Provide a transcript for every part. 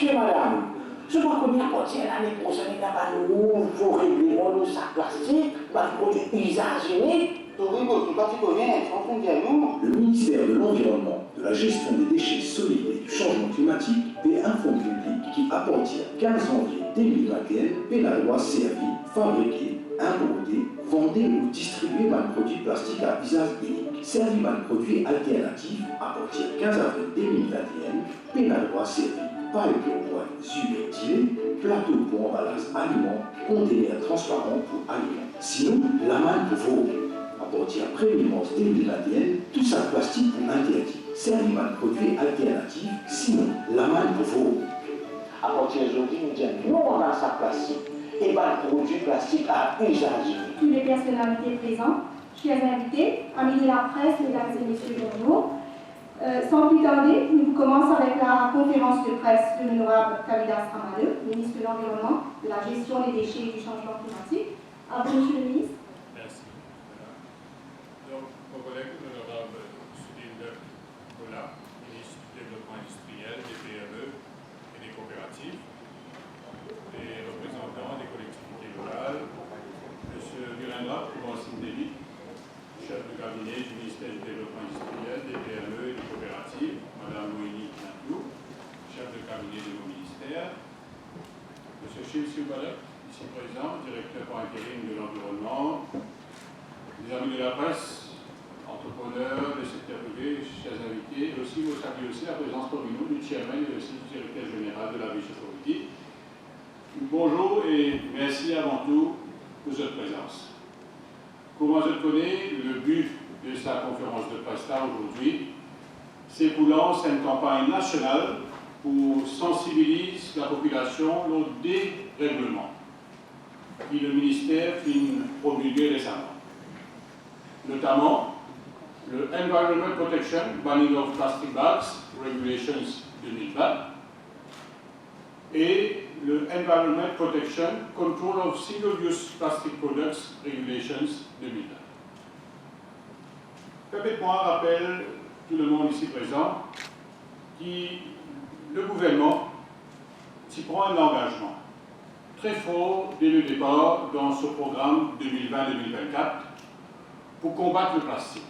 monsieur, madame, je crois qu'on y a continué l'année prochaine, il n'y a pas de nouveau règlement de sac plastique, pas de produits usage unique. Le ministère de l'Environnement, de la Gestion des déchets solides et du changement climatique fait un fonds public qui, à partir du 15 janvier 2021, paie la loi servi, fabriquer, importer, vendre ou distribuer un produit plastique à usage unique. Servi un produit alternatif à partir du 15 avril 2021, paie la loi servi, pipe pour boîte subventilée, plateau pour emballage aliments, conteneurs transparents pour aliments. Sinon, la main pour vos. À partir du 1er mars 2021, tout ça plastique pour interdit. Servi un produit alternatif, sinon la main pour vos. À partir d'aujourd'hui, nous disons non on a un sac plastique et pas de produits plastiques à usage unique. Toutes les personnalités présentes, chers invités, amis de la presse, mesdames et messieurs journaux, sans plus tarder, nous commençons avec la conférence de presse de l'honorable Kavidas Amadeu, ministre de l'Environnement, de la Gestion des déchets et du changement climatique. À vous, monsieur le ministre. Merci. Donc, mon collègue, l'honorable Sudil Kola, ministre du Développement industriel, des PME et des coopératives, les représentants des collectivités locales, M. Virendra Koumansindeli, chef de cabinet du ministère du Développement industriel, des PME et des coopératives, Mme Moïni Kintou, chef de cabinet de mon ministère, M. Chim Sioubalek, ici présent, directeur par intérim de l'environnement, les amis de la presse, entrepreneurs, le secteur privé, chers invités, et aussi vous saluez aussi la présence parmi nous du chairman et aussi du directeur général de la Vice-Politique. Bonjour et merci avant tout pour votre présence. Comment je connais, le but de sa conférence de presse aujourd'hui, c'est pour lancer une campagne nationale pour sensibiliser la population au dérèglement que le ministère finit promulguer récemment. Notamment, le Environment Protection Banning of Plastic Bags Regulations 2020 et le Environment Protection Control of Single-Use Plastic Products Regulations 2020. Permettez-moi rappeler tout le monde ici présent que le gouvernement s'y prend un engagement très fort dès le départ dans ce programme 2020-2024 pour combattre le plastique.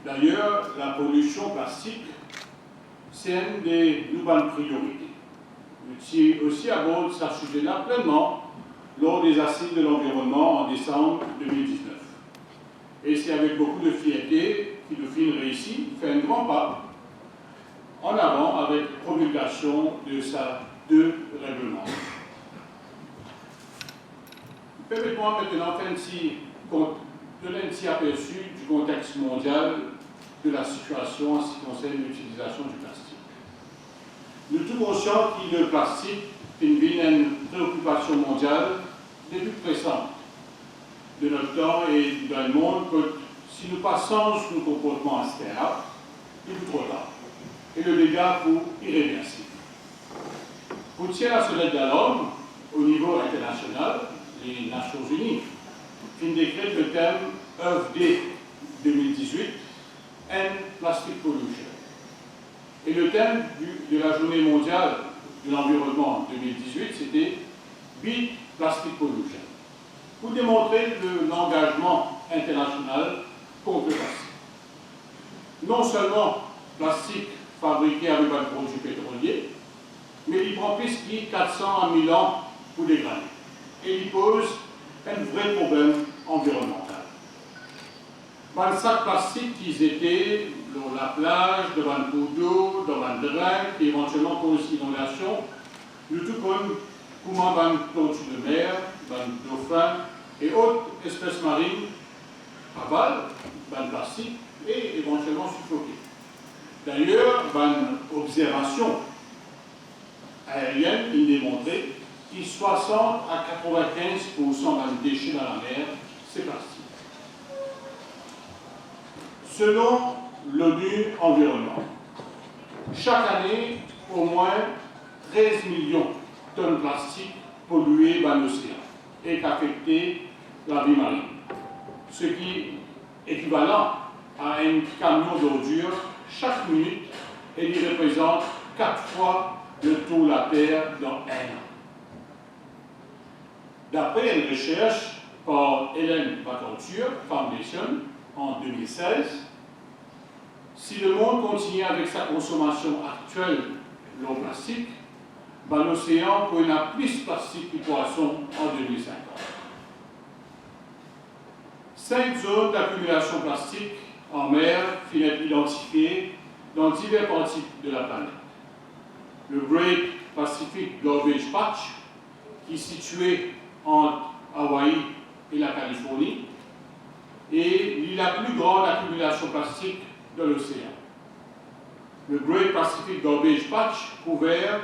D'ailleurs, la pollution plastique, c'est une des nouvelles priorités. Qui aussi aborde ce sujet-là pleinement lors des assises de l'environnement en décembre 2019. Et c'est avec beaucoup de fierté que le film réussit, fait un grand pas en avant avec la promulgation de sa deux règlements. Permettez-moi maintenant de donner un petit aperçu du contexte mondial de la situation en ce qui concerne l'utilisation du plastique. Nous sommes tous conscients que le plastique est une préoccupation mondiale depuis récente de notre temps et dans le monde que si nous passons nos comportements instables, il est trop tard. Et le dégât est irréversible. Pour tirer la sonnette d'alarme, au niveau international, les Nations Unies décrètent le thème EFD 2018, End Plastic Pollution. Et le thème de la journée mondiale de l'environnement 2018, c'était Beat Plastic Pollution, pour démontrer l'engagement international contre le plastique. Non seulement plastique fabriqué avec un produit pétrolier, mais il prend plus de 400 à 1000 ans pour dégrader. Et il pose un vrai problème environnemental. Dans le sac plastique qu'ils étaient dans la plage, devant le cours d'eau, devant le drain, qui éventuellement cause inondation, nous tout comme comment dans le tortue de mer, dans le dauphin et autres espèces marines avalent dans le plastique et éventuellement suffoquées. D'ailleurs, dans l'observation aérienne, il démontrait que 60 à 95% des déchets dans la mer, c'est plastique. Selon l'ONU Environnement, chaque année, au moins 13 millions de tonnes de plastique polluées dans l'océan et qu'affecter la vie marine, ce qui est équivalent à un camion d'ordures chaque minute et il représente 4 fois de toute la Terre dans 1 an. D'après une recherche par Ellen MacArthur Foundation en 2016, si le monde continue avec sa consommation actuelle de l'eau plastique, ben l'océan pourrait avoir plus de plastique que poisson en 2050. 5 zones d'accumulation plastique en mer finissent identifiées dans diverses parties de la planète. Le Great Pacific Garbage Patch, qui est situé entre Hawaï et la Californie, et la plus grande accumulation plastique de l'océan. Le Great Pacific Garbage Patch couvert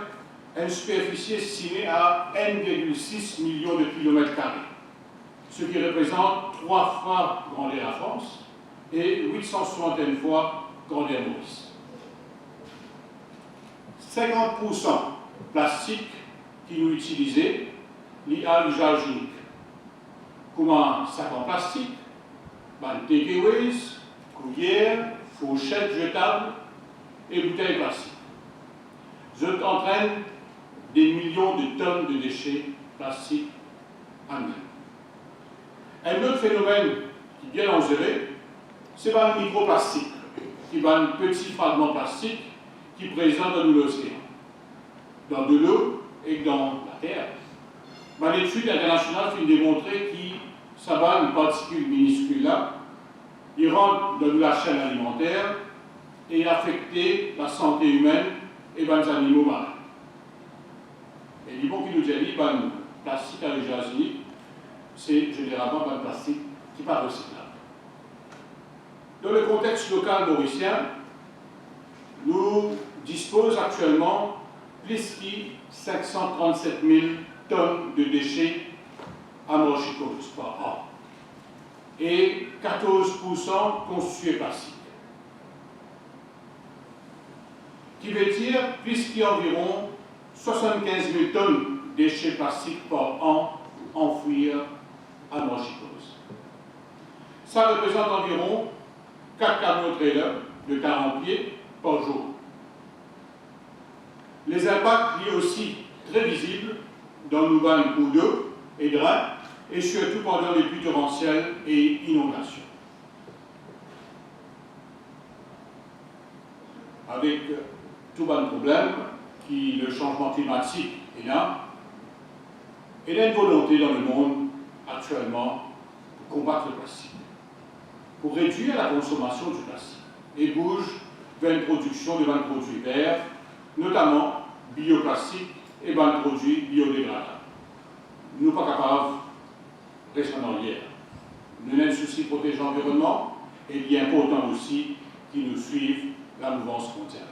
une superficie estimée à 1,6 million de kilomètres carrés, ce qui représente 3 fois grandeur la France et 861 fois grandeur Maurice. 50% plastique qui nous utilisait lié à l'usage unique. Comment sac en plastique, takeaways, cuillères, fourchettes jetables et bouteilles plastiques. Je entraîne des millions de tonnes de déchets plastiques annuels. Un autre phénomène qui est bien dangereux, c'est le microplastique, qui est un petit fragment plastique qui est présent dans l'océan, dans de l'eau et dans la terre. L'étude internationale fait démontrer que ça va une particule minuscule là, il rentre dans la chaîne alimentaire et affecte la santé humaine et les animaux marins. Et les bons qui nous disent que le plastique à l'usage unique, c'est généralement un plastique qui n'est pas recyclable. Dans le contexte local mauricien, nous disposons actuellement plus de 537 000 tonnes de déchets amorphicoses par an et 14% constitués plastiques. Qui veut dire plus qu'il y a environ 75 000 tonnes de déchets plastiques par an enfouis amorphicoses. Ça représente environ 4 camions trailers de 40 pieds par jour. Les impacts liés aussi très visibles dans nos vannes ou d'eau et drains, et surtout pendant les pluies torrentielles et inondations. Avec tout le problème qui le changement climatique est là, il y a une volonté dans le monde actuellement pour combattre le plastique, pour réduire la consommation du plastique et bouge vers une production de produits verts, notamment bioplastiques et produits biodégradables. Nous ne sommes pas capables de rester en arrière. Nous avons un souci de protéger l'environnement et il est important aussi qu'ils nous suivent la mouvance mondiale.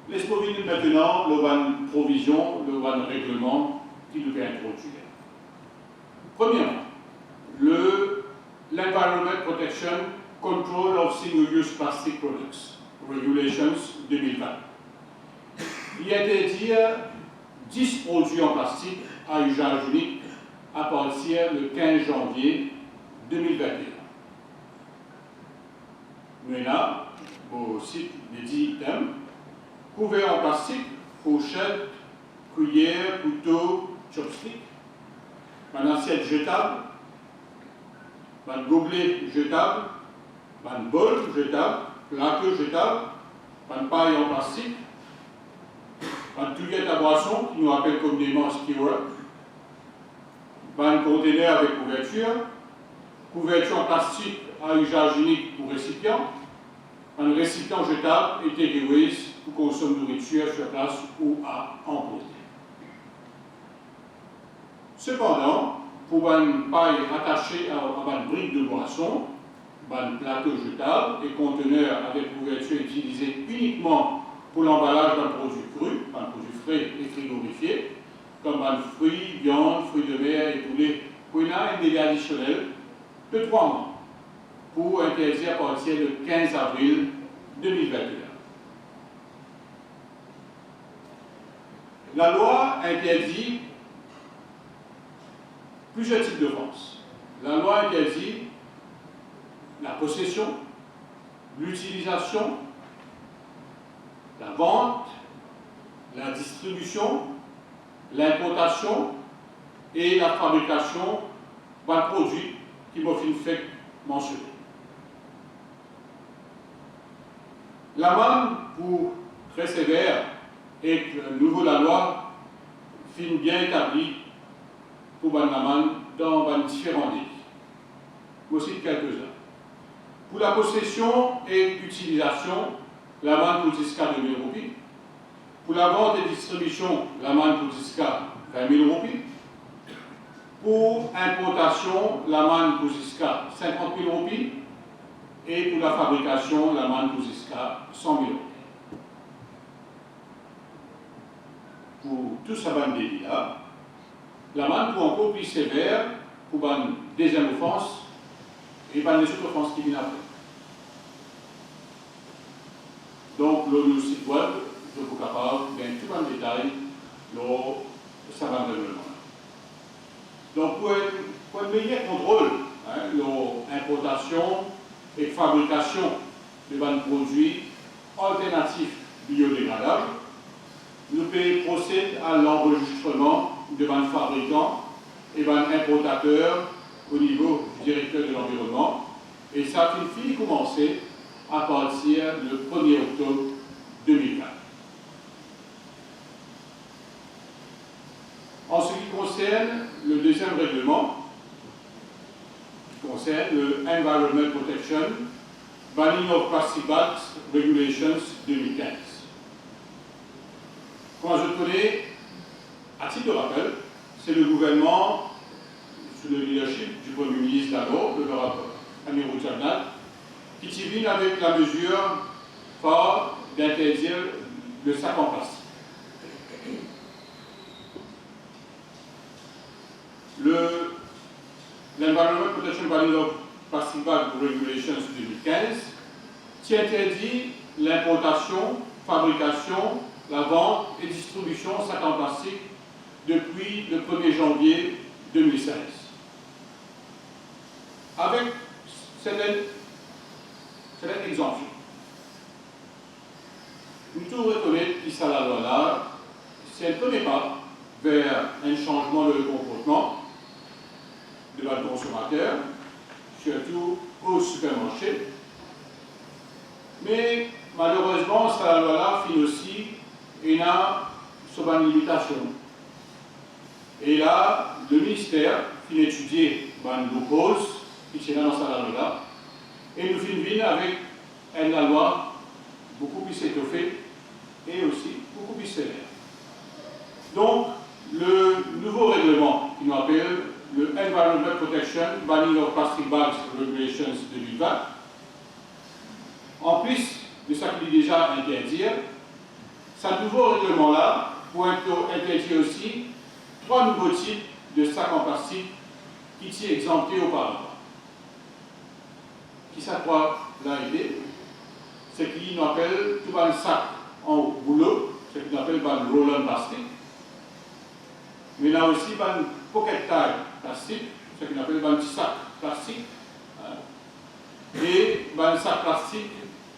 Laissez-moi venir maintenant le provision, le règlement qui nous est introduit. Premièrement, l'Environment Protection Control of Single-Use Plastic Products, Regulations 2020. Il interdit 10 produits en plastique à usage unique à partir du 15 janvier 2021. Maintenant, au site des 10 items, couverts en plastique, fourchettes, cuillères, couteaux, chopsticks, une assiette jetable, un gobelet jetable, un bol jetable, plateau jetable, une paille en plastique, une cuillère à boisson qui nous appelle communément skewer, un conteneur avec couverture en plastique à usage unique pour récipient, un récipient jetable et takeaways pour consommer de nourriture sur place ou à emporter. Cependant, pour une paille attachée à une brique de boisson, un plateau jetable et conteneur avec couverture utilisé uniquement pour l'emballage d'un produit cru, un produit frais et frigorifié, comme un fruit, viande, fruits de mer et poulet, pour un délai additionnel de 3 mois pour interdire à partir du 15 avril 2021. La loi interdit plusieurs types d'offenses. La loi interdit la possession, l'utilisation, la vente, la distribution, l'importation et la fabrication d'un produit qui m'a fait mentionner. L'amende pour très sévère et que nouveau la loi fin bien établie pour l'amende dans différents délits. Voici quelques-uns. Pour la possession et utilisation, l'amende pour jusqu'à 2 000 roupies. Pour la vente et distribution, l'amende pour jusqu'à 20 000 roupies. Pour importation, l'amende pour jusqu'à 50 000 roupies. Et pour la fabrication, l'amende pour jusqu'à 100 000 roupies. Pour tout ce délit-là, l'amende pour encore plus sévère pour une deuxième offense et pas les autres offenses qui viennent après. Donc, le site web, je vous capable bien tout en détail le savant règlement. Donc, pour un meilleur contrôle, l'importation et fabrication de produits alternatifs biodégradables, nous pouvons procéder à l'enregistrement de fabricants et importateurs au niveau du directeur de l'environnement. Et ça a fini commencer à partir du 1er octobre 2020. En ce qui concerne le deuxième règlement, qui concerne le Environment Protection Banning of Plastic Bags Regulations 2015. Quand je connais, à titre de rappel, c'est le gouvernement, sous le leadership du Premier ministre d'abord, le rapport Amirou Tchernat, qui vient avec la mesure phare d'interdire le sac en plastique. L'Environment Protection Banning of Plastic Bag Regulations 2015 qui interdit l'importation, fabrication, la vente et distribution de sacs en plastique depuis le 1er janvier 2016. Avec certaines exemptions. Nous devons reconnaître que la loi là, c'est un premier pas vers un changement de comportement de la consommateur, surtout au supermarché. Mais malheureusement, cette loi-là fait aussi une limitation. Et là, le ministère fait étudier nos causes qui sont dans cette loi-là, et nous finissons avec une loi beaucoup plus étoffée et aussi beaucoup plus sévère. Donc, le nouveau règlement qui nous appelle le Environment Protection Banning of Plastic Bags Regulations 2020, en plus de ce qu'il est déjà interdit, ce nouveau règlement-là pourrait interdire aussi 3 nouveaux types de sacs en plastique qui sont exemptés auparavant. Qui ça quoi l'a aidé? C'est qu'il nous appelle tout un sac en rouleau, ce qu'il appelle un roll-on plastique. Mais là aussi, un pocket tag plastique, ce qu'on appelle un petit sac plastique. Et un sac plastique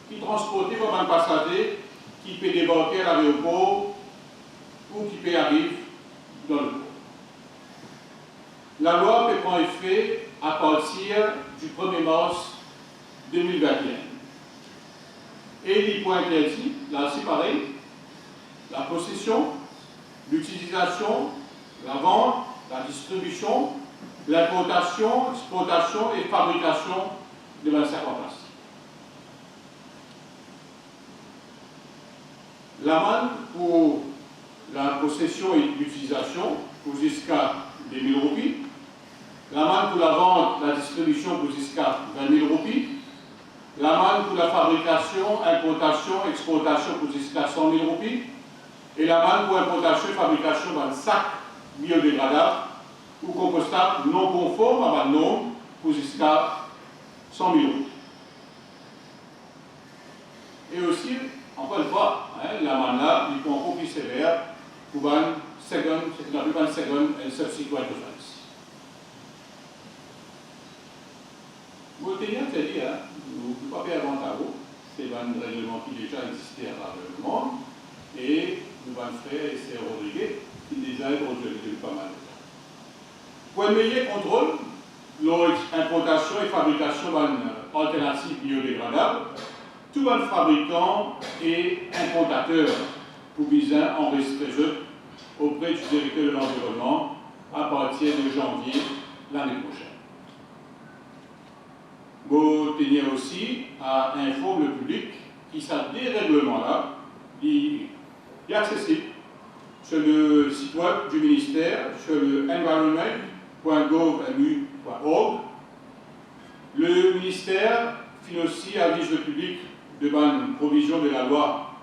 qui est transporté par un passager qui peut débarquer à l'aéroport ou qui peut arriver dans le port. La loi peut prendre effet à partir du 1er mars 2021. Et les points interdits, là c'est pareil, la possession, l'utilisation, la vente, la distribution, l'importation, l'exportation et fabrication de la sac en plastique. L'amende pour la possession et l'utilisation pour jusqu'à 2 000 roupies. L'amende pour la vente, la distribution pour jusqu'à 20 000 roupies. L'amende pour la fabrication, importation, exportation pour jusqu'à 100 000 roupies. Et l'amende pour importation et fabrication d'un sac biodégradable ou compostable non conforme à un norme pour jusqu'à 100 000 roupies. Et aussi, encore une fois, l'amende là, il est encore plus sévère pour un second, ce qu'on appelle un second and subsequent offense. Vous tenez à dire, vous ne pouvez pas faire avant à vous, c'est un règlement qui déjà existait à travers le monde, et nous allons faire et c'est Rodriguez qui déjà introduit depuis pas mal de temps. Pour un meilleur contrôle, l'importation et fabrication d'alternatives biodégradables, tout le fabricant et importateur pour bien enregistrer auprès du directeur de l'environnement à partir de janvier l'année prochaine. Vous tenez aussi à informer le public qui ça dérèglement-là est accessible sur le site web du ministère, sur le environment.gov.mu.org. Le ministère fait aussi avise le public de la provision de la loi,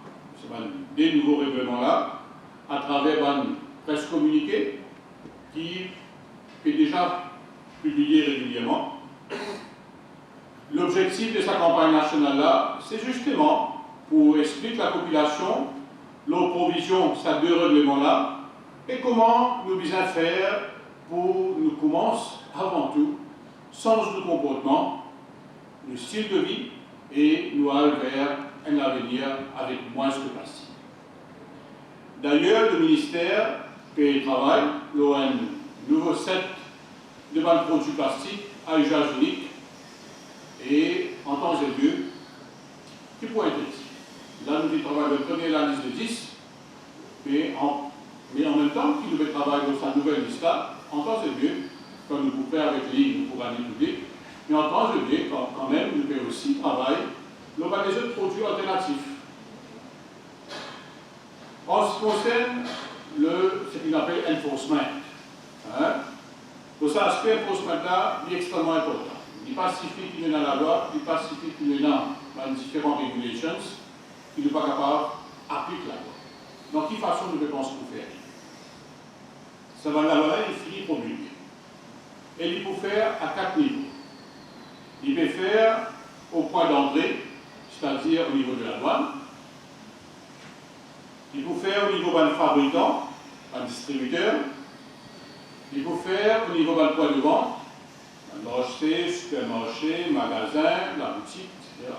des nouveaux règlements-là, à travers une presse communiquée qui est déjà publiée régulièrement. L'objectif de sa campagne nationale-là, c'est justement pour expliquer la population leur provision, ces deux règlements-là, et comment nous devons faire pour nous commencer avant tout, sens de comportement, le style de vie, et nous aller vers un avenir avec moins de plastique. D'ailleurs, le ministère fait travail sur un nouveau set de produits plastiques à usage unique et en temps et lieu qui pourrait être ici. Là, nous travaillons le premier la liste de 10, mais en même temps, qui nous travailler dans sa nouvelle liste là, en temps et lieu, comme nous pouvons faire avec les lignes pour l'année publique, mais en temps et lieu, quand même, nous pouvons aussi travailler sur les autres produits alternatifs. En ce qui concerne ce qu'on appelle enforcement, pour ça, l'aspect enforcement-là est extrêmement important. Il n'est pas suffit qu'il y ait dans la loi, il n'est pas suffit qu'il y ait dans différentes regulations, il n'est pas capable d'appliquer la loi. Donc, quelle façon nous pensons faire? Ça va la loi, il finit promulguer. Et il peut faire à 4 niveaux. Il peut faire au point d'entrée, c'est-à-dire au niveau de la douane. Il peut faire au niveau d'un fabricant, un distributeur. Il peut faire au niveau d'un point de vente, un marché, supermarché, magasin, la boutique, etc.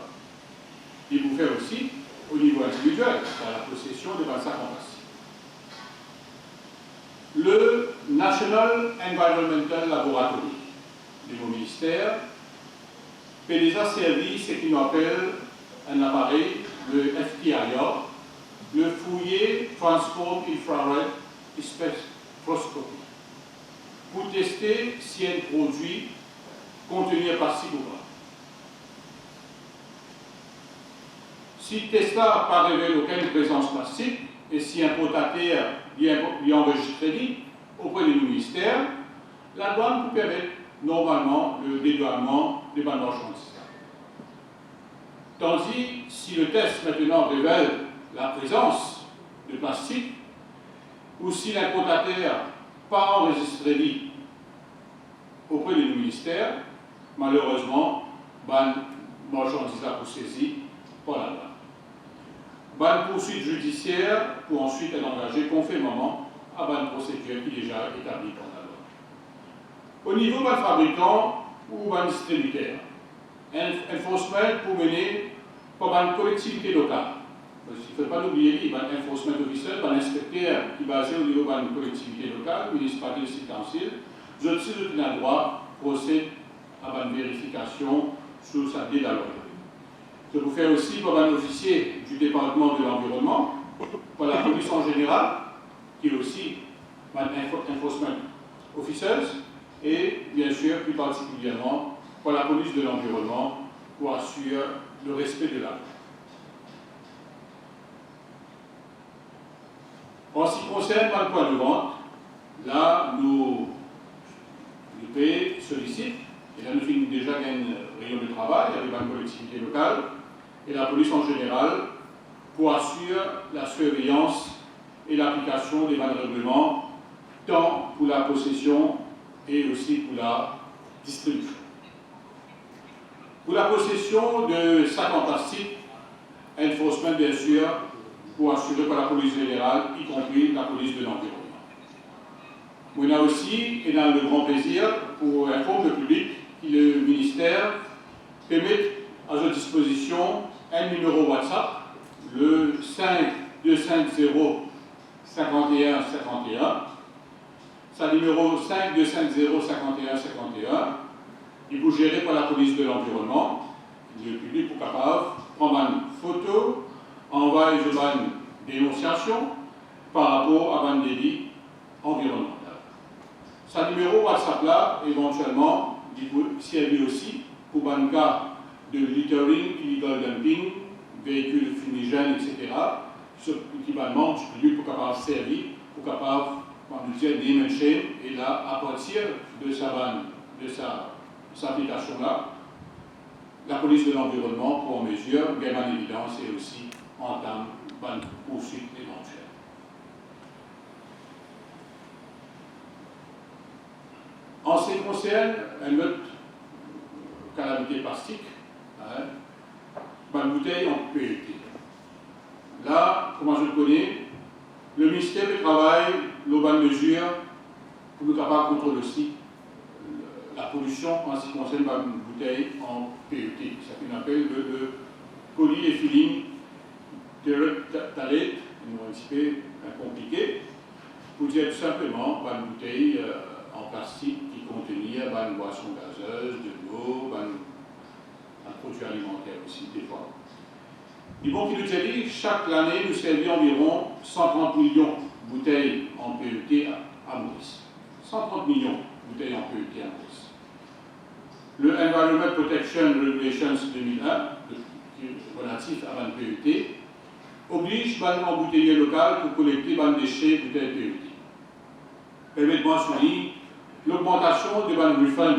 Il peut faire aussi au niveau individuel, dans la possession de 25 en plastique. Le National Environmental Laboratory du ministère fait déjà servir ce qu'on appelle un appareil, le FTIR, le Fourier Transform Infrared Spectroscopy, pour tester si un produit contient plastique ou pas. Si le test n'a pas révélé aucune présence plastique, et si un importateur lui enregistre auprès du ministère, la douane peut permettre normalement le dédouanement des marchandises. Tandis si le test maintenant révèle la présence de plastique, ou si l'importateur n'a pas enregistré auprès du ministère, malheureusement, la marchandise a pour saisie par la douane. Une poursuite judiciaire pour ensuite être engagée conformément à une procédure qui est déjà établie par la loi. Au niveau d'un fabricant ou d'un distributeur, enforcement pour mener par une collectivité locale. Il ne faut pas l'oublier, il y a un enforcement officiel, un inspecteur qui est basé au niveau d'une collectivité locale, municipalité résidentielle. Je suis le droit procède à une vérification sur sa dédalogie. Je peux faire aussi par un officier du département de l'environnement, par la police en général, qui est aussi un enforcement officer, et bien sûr, plus particulièrement, par la police de l'environnement, pour assurer le respect de la loi. En ce qui concerne le point de vente, là, nous sollicitons, et là nous avons déjà un rayon de travail avec une collectivité locale et la police en général pour assurer la surveillance et l'application des règlements, tant pour la possession et aussi pour la distribution. Pour la possession de sacs en plastique, enforcement bien sûr, pour assurer par la police générale, y compris la police de l'environnement. On a aussi, et dans le grand plaisir, pour informer le public, que le ministère permet à sa disposition un numéro WhatsApp, le 5250 5151, sa numéro 52505151, il vous géré par la police de l'environnement, le public pour capable prendre une photo, envoyer une dénonciation par rapport à un délit environnemental. Sa numéro WhatsApp là, éventuellement, il peut servir aussi pour un cas de littering, illegal dumping, véhicules fumigènes, etc. Ce équivalent, je peux pour capable servir, pour capable, comme je disais, name and shame, et là, à partir de sa application-là, la police de l'environnement pour en mesure, bien en évidence, et aussi entame une poursuite éventuelle. En ce qui concerne une autre calamité plastique, une bouteille en PET. Là, comment je le connais, le ministère du Travail, l'autre mesure pour nous capables de contrôler aussi la pollution en ce qui concerne une bouteille en PET. C'est ce qu'on appelle le polyethylene terephthalate, un nom un petit peu compliqué, pour dire tout simplement une bouteille en plastique qui contenait une boisson gazeuse, de l'eau, un produit alimentaire aussi, des fois. Et bon, qui nous a dit, chaque année, nous servons environ 130 millions de bouteilles en PET à Maurice. 130 millions de bouteilles en PET à Maurice. Le Environment Protection Regulations 2001, relatif à un PET, oblige les embouteillers locaux pour collecter les déchets de bouteilles PET. Permettez-moi de souligner l'augmentation de refund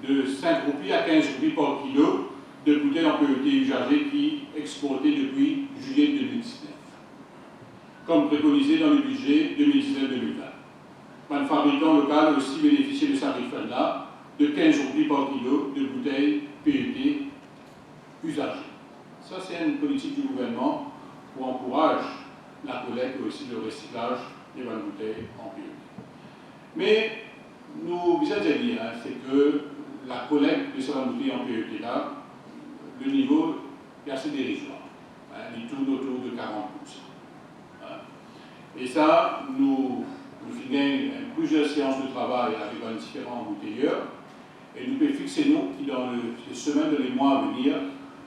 de 5 roupies à 15 roupies par kilo de bouteilles en PET usagées qui exportées depuis juillet 2019, comme préconisé dans le budget 2019-2020. Un fabricant local a aussi bénéficié de sa refund-là de 15 roupies par kilo de bouteilles PET usagées. Ça, c'est une politique du gouvernement pour encourager la collecte et aussi le recyclage des bouteilles en PET. Mais nous vous avons dit, c'est que la collecte de ces bouteilles en PET-là, le niveau est assez dérisoire. Il tourne autour de 40%. Et ça, nous finissons plusieurs séances de travail avec différents embouteilleurs et nous pouvons fixer nous qui dans les semaines et les mois à venir,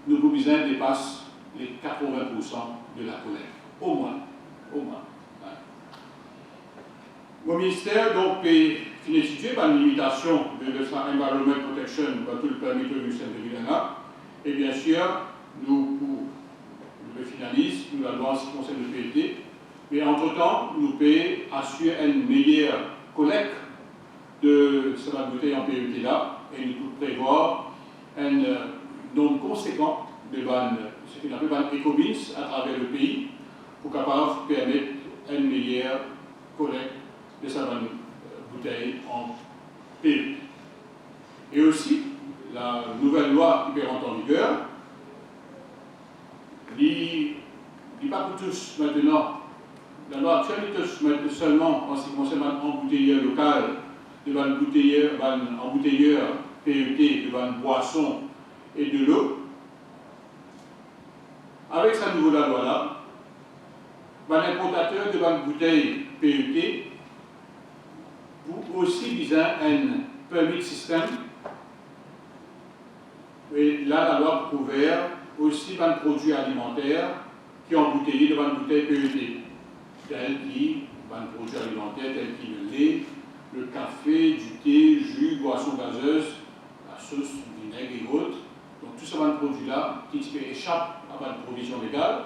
nos besoins dépassent les 80% de la collecte. Au moins. Mon ministère donc finit étudier par une limitation de Environment Protection dans tout le permis de Saint-Denis. Et bien sûr, nous, pour le finalise, nous allons en ce qui concerne le PET, mais entre-temps, nous pouvons assurer une meilleure collecte de cette bouteille en PET là, et nous pouvons prévoir un nombre conséquent de ce qu'on appelle des éco-bins à travers le pays, pour capable permettre une meilleure collecte de cette bouteille en PET. Et aussi, la nouvelle loi qui peut rentrer en vigueur, n'est pas pour tous maintenant. La loi actuelle touche seulement en ce qui concerne un embouteilleur local, de embouteilleur PET, de boisson et de l'eau. Avec cette nouvelle loi-là, l'importateur de bouteilles PET pour aussi besoin un permis système. Et là, la loi couvert aussi des produits alimentaires qui ont embouteillés de bouteilles PET, tels qui, produits alimentaires tels que le lait, le café, du thé, jus, boissons gazeuses, la sauce, le vinaigre et autres. Donc, tous ces produits-là qui échappent à la provision légale,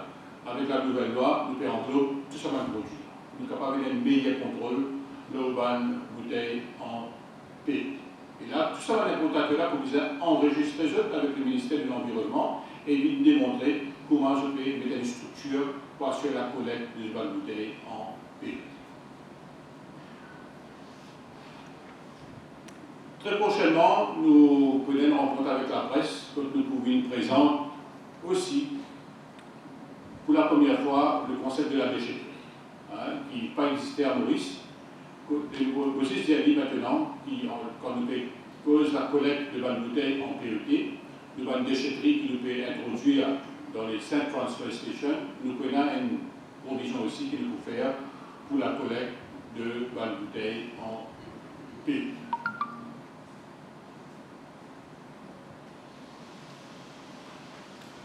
avec la nouvelle loi, nous pouvons englober tous ces produits. Nous sommes capables d'un meilleur contrôle de nos bouteilles en PET. Et là, tout ça va l'importateur là pour enregistrer avec le ministère de l'Environnement et lui démontrer comment je peux mettre une structure pour assurer la collecte des bouteilles en PET. Très prochainement, nous prenons une rencontre avec la presse, comme nous pouvons être présents aussi, pour la première fois, le concept de la déchetterie, qui n'a pas existé à Maurice. Aussi, c'est dit maintenant, quand nous cause la collecte de bouteilles en PET, de déchetterie qui nous peut introduire dans les 5 transfer stations, nous prenons une provision aussi qui nous peut faire pour la collecte de bouteilles en PET.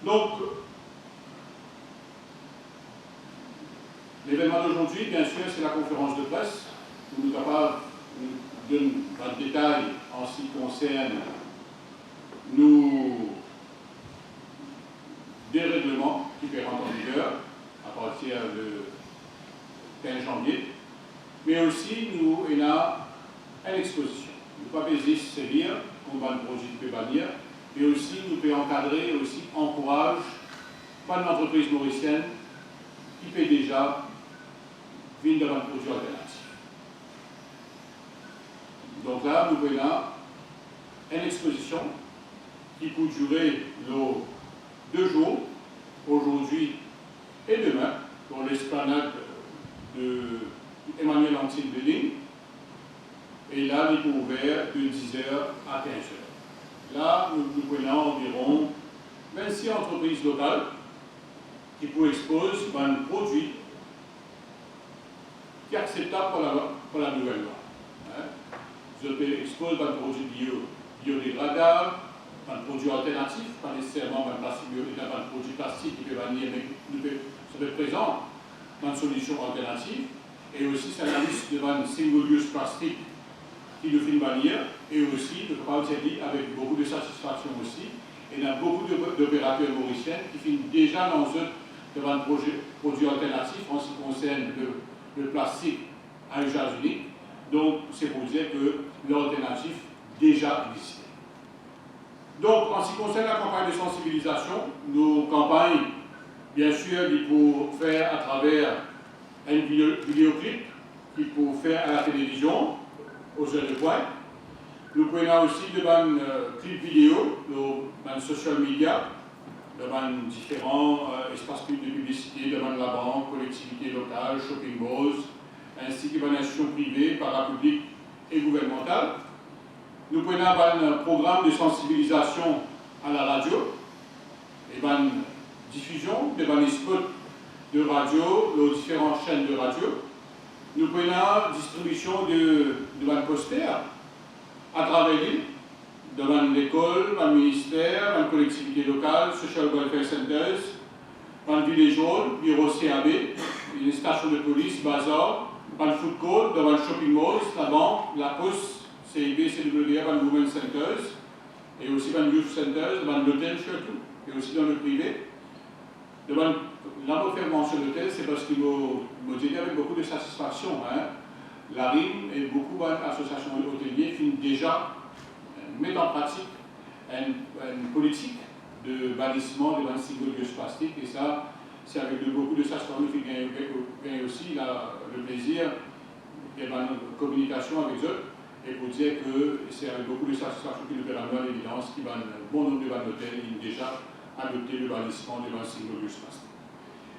Donc, l'événement d'aujourd'hui, bien sûr, c'est la conférence de presse, où nous donne un détail en ce qui concerne nos dérèglements qui verront en vigueur à partir de 15 janvier, mais aussi nous avons une exposition. Nous ne pouvons pas sévir comme un projet qui peut bannir, mais aussi nous pouvons encadrer et aussi encourager pas d'entreprise mauricienne qui peut déjà venir dans un produit alternatif. Donc là, nous voyons une exposition qui peut durer 2 jours, aujourd'hui et demain, dans l'esplanade de Emmanuel Antil Building. Et là, il est ouvert de 10h à 15h. Là, nous prenons environ 26 entreprises locales qui peuvent exposer un produit qui est acceptable pour la nouvelle loi. Je peux exposer un produit biodégradable, un produit alternatif, pas nécessairement un produit plastique qui peut venir, mais ça peut être présent dans une solution alternative. Et aussi, c'est la liste de single-use plastique qui nous fait une bannière, et aussi, je ne peux pas vous dire, avec beaucoup de satisfaction aussi, et il y a beaucoup d'opérateurs mauriciens qui finissent déjà dans un produit alternatif en ce qui concerne le plastique à usage unique. Donc, c'est pour dire que l'alternative déjà existait. Donc, en ce qui concerne la campagne de sensibilisation, nos campagnes, bien sûr, il faut faire à travers un vidéoclip qu'il faut faire à la télévision, aux heures de pointe. Nous prenons aussi de clips vidéo, de social media, de différents espaces de publicité, de la banque, collectivités locales, shopping malls, ainsi que des institutions privées, parapubliques et gouvernementales. Nous prenons un programme de sensibilisation à la radio, et une diffusion de spots de radio, aux différentes chaînes de radio. Nous prenons distribution de posters à travers l'île, devant l'école, le ministère, la collectivité locale, Social Welfare Centers, le village hall, bureau CAB, les stations de police, bazar, le food court, devant le shopping malls, la banque, la poste, CIB, CWA, le women's centers, et aussi dans le youth centers, devant l'hôtel surtout, et aussi dans le privé. Devant la faire mention de l'hôtel, c'est parce qu'il m'a dit avec beaucoup de satisfaction. La RIM et beaucoup d'associations hôtelières finissent déjà mettre en pratique une politique de bannissement des single-use plastique. Et ça, c'est avec beaucoup de satisfaction qu'il gagne aussi le plaisir de la communication avec eux. Et pour dire que c'est avec beaucoup de satisfaction qu'il nous permet à l'évidence qu'il y a un bon nombre de hôtels qui ont déjà adopté le bannissement des single-use plastique.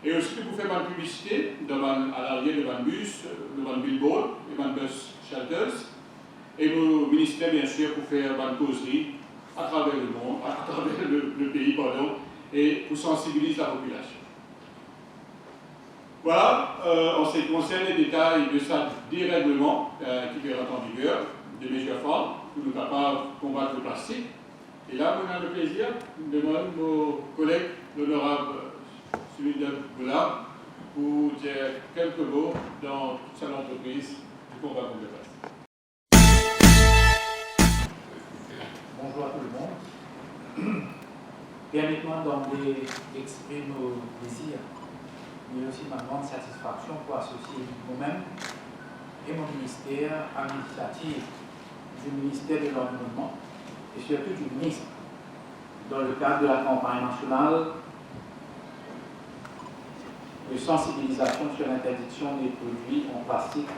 Et aussi pour faire une publicité à l'arrière de bus, de billboard, de bus shelters, et le ministère bien sûr pour faire une causerie à travers le monde, à travers le pays, pardon, et pour sensibiliser la population. Voilà, en ce qui concerne les détails de ce dérèglement qui verra en vigueur, des mesures fortes pour nous capables de combattre le plastique. Et là, on a le plaisir de demander nos collègues, l'honorable celui de Boulard, pour dire quelques mots dans cette entreprise du combat contre le plastique. Bonjour à tout le monde. Permettez-moi d'emblée d'exprimer nos désirs, mais aussi ma grande satisfaction pour associer moi-même et mon ministère à l'initiative du ministère de l'Environnement et surtout du ministre dans le cadre de la campagne nationale de sensibilisation sur l'interdiction des produits en plastique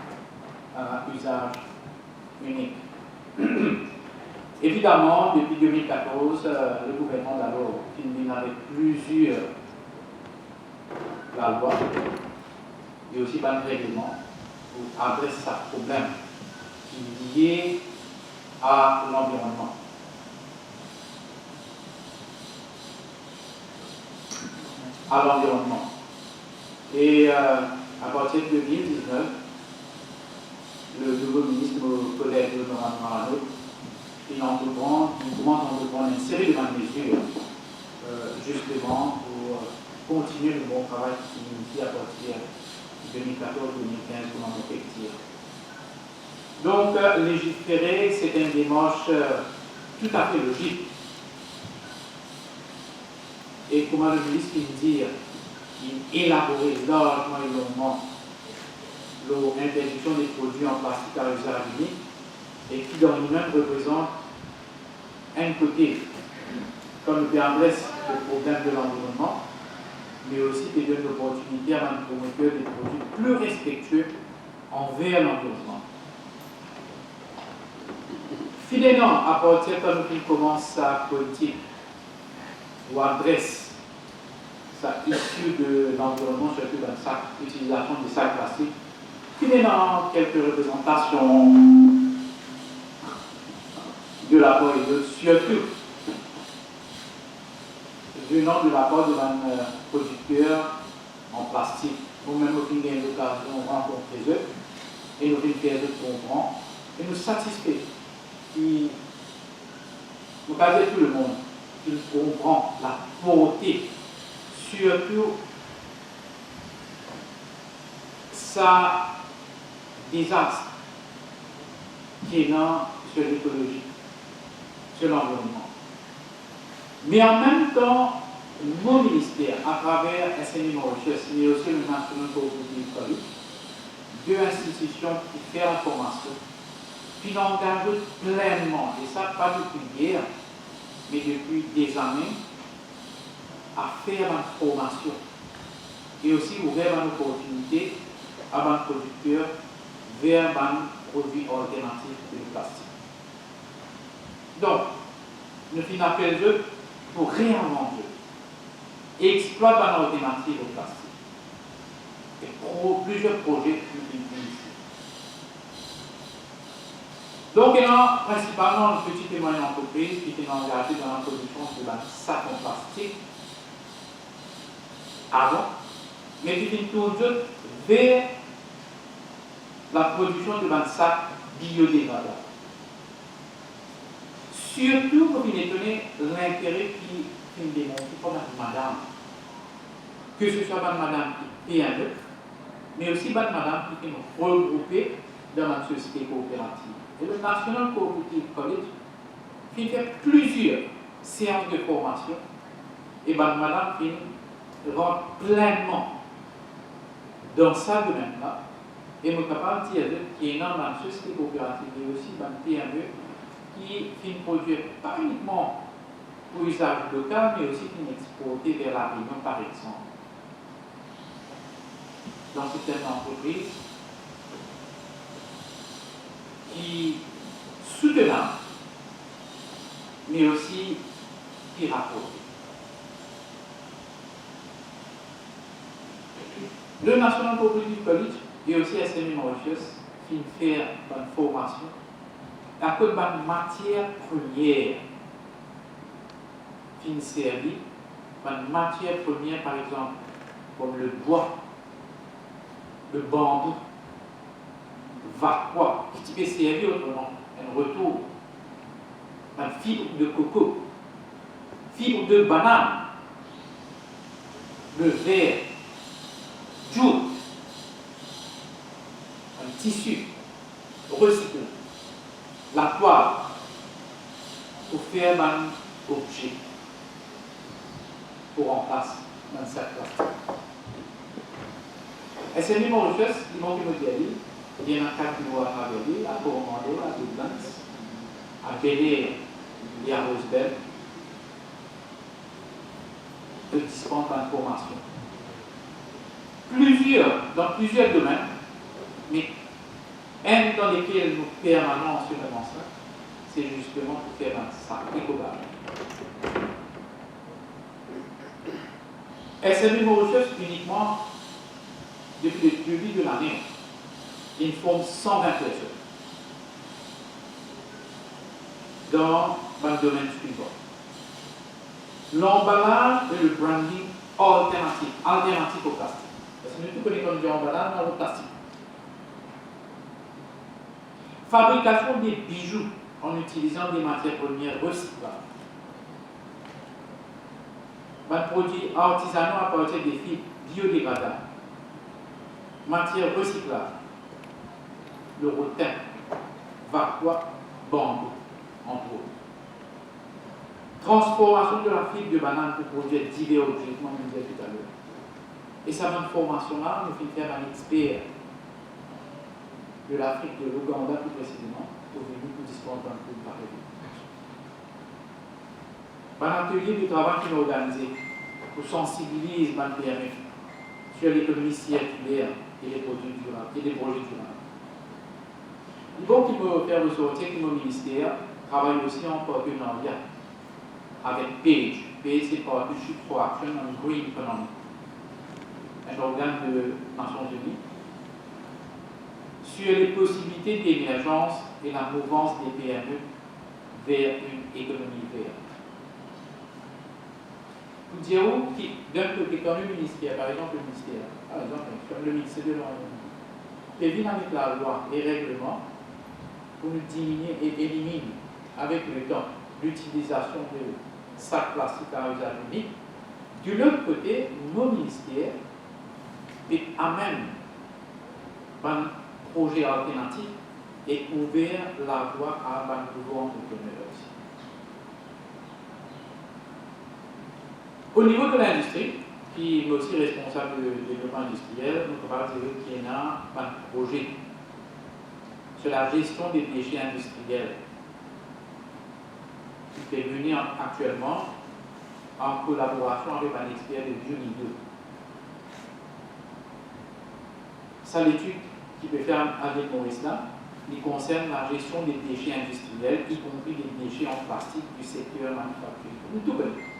à usage unique. Évidemment, depuis 2014, le gouvernement d'alors filme avec plusieurs la loi et aussi par le règlement pour adresser ce problème qui est lié à l'environnement. Et à partir de 2019, le nouveau ministre, mon collègue Honorable Marano, il commence à entreprendre une série de mesures justement pour continuer le bon travail qui s'est initié à partir de 2014-2015 pour en effectuer. Donc, légiférer, c'est une démarche tout à fait logique. Et comment le ministre vient dire, il élaborait largement et longuement l'interdiction des produits en plastique à usage unique et qui dans lui-même représente un côté, comme le adresse le problème de l'environnement, mais aussi qui donne l'opportunité à un promoteur des produits plus respectueux envers l'environnement. Finalement, à partir quand nous commence sa politique ou adresse sa issue de l'environnement, surtout dans l'utilisation des sacs plastiques, finalement, quelques représentations de la part et d'autres, surtout venant de la part d'un producteur en plastique. Nous-mêmes, nous avons eu l'occasion de rencontrer eux et nous avons fait de comprendre et nous satisfait. Nous avons tout le monde qui comprend la pauvreté, surtout ça désastre qui est là sur l'écologie, sur l'environnement. Mais en même temps, mon ministère, à travers SNI Mauritius, mais aussi le National Cooperative College, deux institutions qui font la formation, qui l'engagent pleinement, et ça pas depuis hier, mais depuis des années, à faire une formation et aussi ouvrir une opportunité à un producteur vers un produit alternatif de plastique. Donc, nous faisons appel d'eux pour réinventer et exploiter une alternative au plastique. Et pour plusieurs projets qui sont ici. Donc, il y a principalement une petite et moyenne entreprise qui est engagée dans la production de la sac en plastique avant, mais qui est tournée vers la production de la sac biodégradable. Surtout pour qu'il étonné l'intérêt qui est démontré par madame. Que ce soit madame qui est PME, mais aussi madame qui est regroupée dans la société coopérative. Et le National Cooperative College qui fait plusieurs séances de formation et madame qui rentre pleinement dans ce domaine-là. Et je suis capable de dire qu'il y a une société coopérative et aussi une PME qui produit pas uniquement pour usage local, mais aussi qui exporté vers la Réunion, par exemple. Dans certaines entreprises qui soutenent, mais aussi qui rapportent. Le National Cooperative College et aussi SNI Mauritius qui fait une formation à cause de matière première qui servit, une matière première par exemple comme le bois, le bambou, quoi, qui peut servir autrement, un retour, une fibre de coco, fibre de banane, le verre, jute, un tissu recyclé, la toile, pour faire un objet, pour remplacer un sac plastique. Et c'est les Mauritius, ils vont nous dire, il y en a 4 qui vont à Ravelli, à Coromandel, à Dublin, à Bel-Air et à Rosebel, de dispenser d'informations. Dans plusieurs domaines, mais un dans lesquels nous permanents sur le ça, c'est justement pour faire un sac éco-bag. SNI Mauritius uniquement, depuis le début de l'année, il forme 120 personnes dans le domaine suivant. L'emballage et le branding alternatif au plastique. Parce que nous tous connaissons comme en banane dans le plastique. Fabrication des bijoux en utilisant des matières premières recyclables. Produits artisanaux à partir des fibres biodégradables. Matières recyclables. Le rotin, vaqua, bambou, entre autres. Transformation de la fibre de banane pour produire divers objets, comme on disait tout à l'heure. Et cette formation-là, nous finissons faire un expert de l'Afrique, de l'Ouganda plus précisément, aujourd'hui pour disposer d'un peu de pareil. Un atelier de travail qui est organisé pour sensibiliser les PME sur l'économie circulaire et les produits durables et les projets durables. Il faut qu'il me faire ressortir que mon ministère travaille aussi en partenariat avec PAGE. PAGE, c'est Partnership for Action on Green Economy, un organe des Nations Unies, sur les possibilités d'émergence et la mouvance des PME vers une économie verte. Pour dire d'un côté, comme le ministère, par exemple le ministère de l'Environnement, qui vient avec la loi et règlement pour nous diminuer et éliminer avec le temps l'utilisation de sacs plastiques à usage unique. De l'autre côté, nos ministères amènent un projet alternatif et ouvert la voie à un nouveau entrepreneur aussi. Au niveau de l'industrie, qui est aussi responsable du développement industriel, nous pouvons dire qu'il y a un projet sur la gestion des déchets industriels qui est mené actuellement en collaboration avec un expert de Bionido. Ça, l'étude qui peut faire avec Maurice là, il concerne la gestion des déchets industriels, y compris les déchets en plastique du secteur manufacturier. Nous tout connaissons.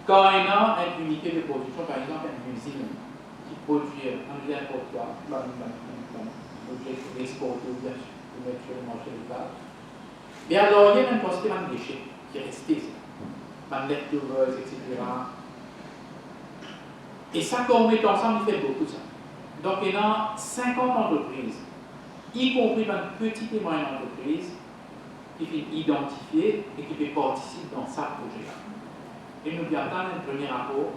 Quand on a une unité de production, par exemple une usine qui produit un bien importoire, l'objet pour exporter ou bien pour mettre sur le marché local, mais alors il y a une quantité de déchets qui est resté, des leftovers, etc. Et ça, quand on met ensemble, il fait beaucoup de ça. Donc il y a 50 entreprises, y compris dans de petites et moyennes entreprises, qui sont identifiées et qui participent dans ce projet-là. Et nous attendons un premier rapport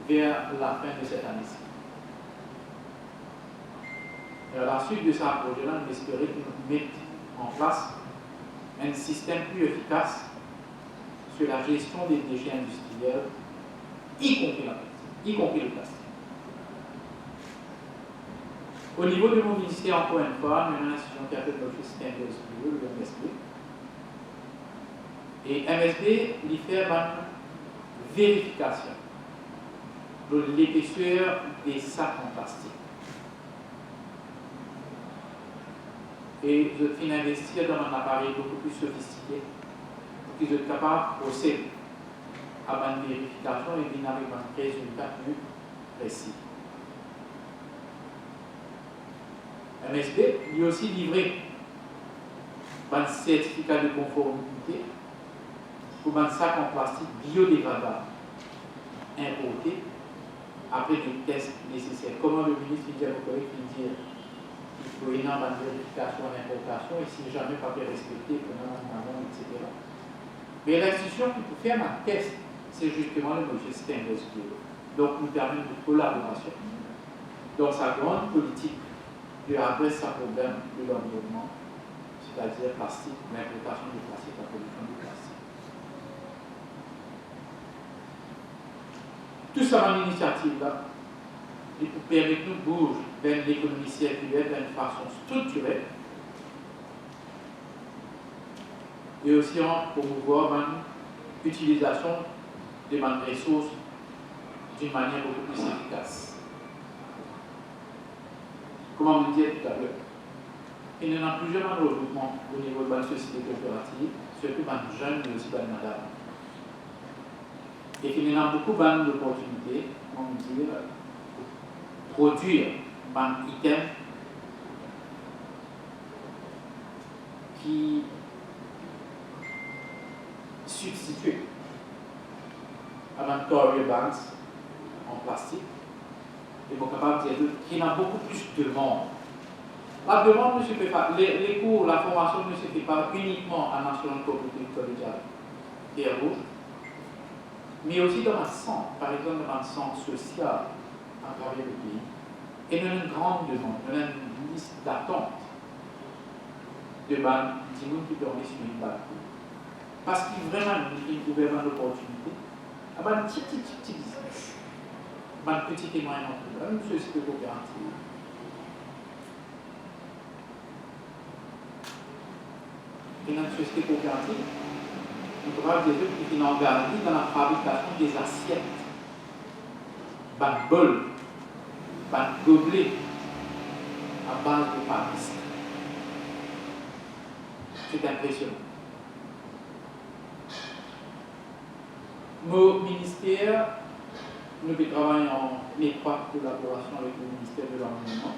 vers la fin de cette année-ci. Et à la suite de ce projet-là, nous espérons que nous mettons en place un système plus efficace sur la gestion des déchets industriels, y compris le plastique. Au niveau de mon ministère, encore une fois, nous avons une institution qui a fait notre système de le MSB. Et MSB, il fait une vérification de l'épaisseur des sacs en plastique. Et je vais investir dans un appareil beaucoup plus sophistiqué pour qu'ils soient capables de procéder à une vérification et venir avec un résultat plus précis. MSB lui a aussi livré un certificat de conformité pour un sac en plastique biodégradable importé après des tests nécessaires. Comment le ministre dit à vos collègues qui dit qu'il faut une vérification à l'importation et si jamais pas bien respecté, etc. Mais l'institution qui peut faire un test, c'est justement le projet Stainless Steel. Donc, nous permet de collaboration dans sa grande politique de adresser un problème de l'environnement, c'est-à-dire plastique, l'importation du plastique, la production du plastique. Tout ça, dans l'initiative-là, il peut permettre de nous bouger vers l'économie circulaire d'une façon structurée et aussi en promouvoir l'utilisation des ressources d'une manière beaucoup plus efficace. Comme on le disait tout à l'heure, il y en a plusieurs regroupements au niveau de la société coopérative, surtout dans les jeunes, mais aussi dans les madames. Et qu'il y en a beaucoup d'opportunités, comme on dit, pour produire un item qui substitue à un Tory Banks en plastique Et bon, capable de dire qu'il y a beaucoup plus de monde. La demande ne se fait pas, les cours, la formation ne se fait pas uniquement à National Cooperative Collegial et à Rouge, mais aussi dans un centre, par exemple dans un centre social à travers le pays. Et nous avons une grande demande, nous avons une liste d'attente de gens qui peuvent sur une balle. Parce qu'il vraiment une gouvernement d'opportunité, il y a un petit business, un petit et moyen entreprise, une société coopérative. Et dans une société coopérative, nous avons des œuvres qui sont engagés dans la fabrication des assiettes, des bols, des gobelets à base de Paris. C'est impressionnant. Nos ministères, nous travaillons en étroite collaboration avec le ministère de l'Environnement.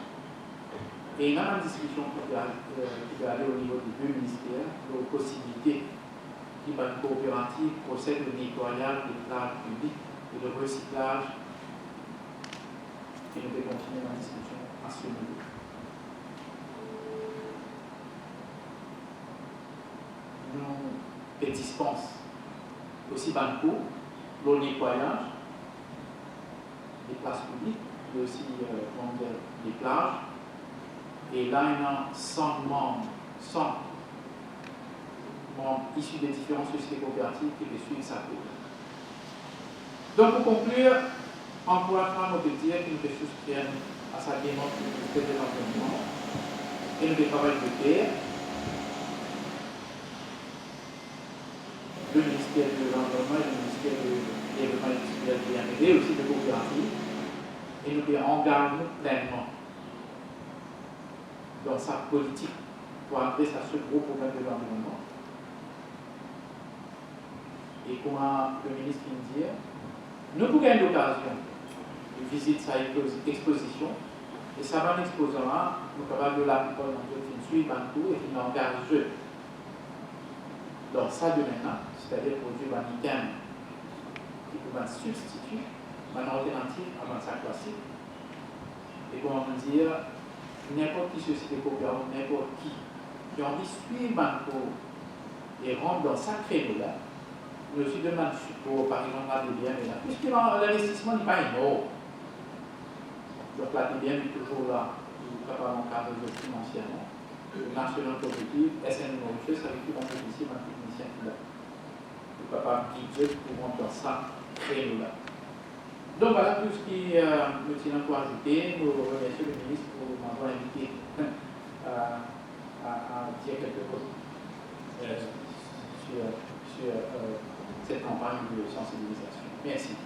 Et il y a une discussion qui va aller au niveau des deux ministères, de la possibilité qui va une coopérative procède au nettoyage des plages publiques et de recyclage. Et nous devons continuer la discussion à ce niveau. Nous dispensons aussi banco, le nettoyage des places publiques, mais aussi des plages. Et là, il y a 100 membres issus des différentes sociétés coopératives qui suivent sa cours. Donc, pour conclure, encouragement, on peut dire que nous devons souscrire à sa demande du ministère de l'Environnement et nous devons travailler de pair. Le ministère de l'Environnement et le ministère de développement industriel et aussi de coopérative. Et nous devons engager pleinement dans sa politique pour adresser à ce gros problème de l'environnement. Et comme le ministre vient de dire, nous pouvons gagner l'occasion de visiter sa exposition, et ça va l'exposer là, nous sommes capables de la plupart dans notre suivre un tour et qui engage dans ça de maintenant, c'est-à-dire produire un item qui peut être substitut, une alternative à un sac classique. Et comment dire, n'importe qui société coopérative, n'importe qui a envie de suivre un cours et rentre dans sa créneau-là, nous aussi demandons support, par exemple, la DBM est là, puisque l'investissement n'est pas énorme. Donc la DBM est toujours là, capable d'encadrer financièrement. Le National Cooperative, SN Mauritius, avec tout l'entreprise, un technicien qui est là. Le papa guide pour rentrer dans sa créneau-là. Donc voilà tout ce qui me tient pour ajouter. Nous remercions le ministre pour m'avoir invité à dire quelque chose sur cette campagne de sensibilisation. Merci.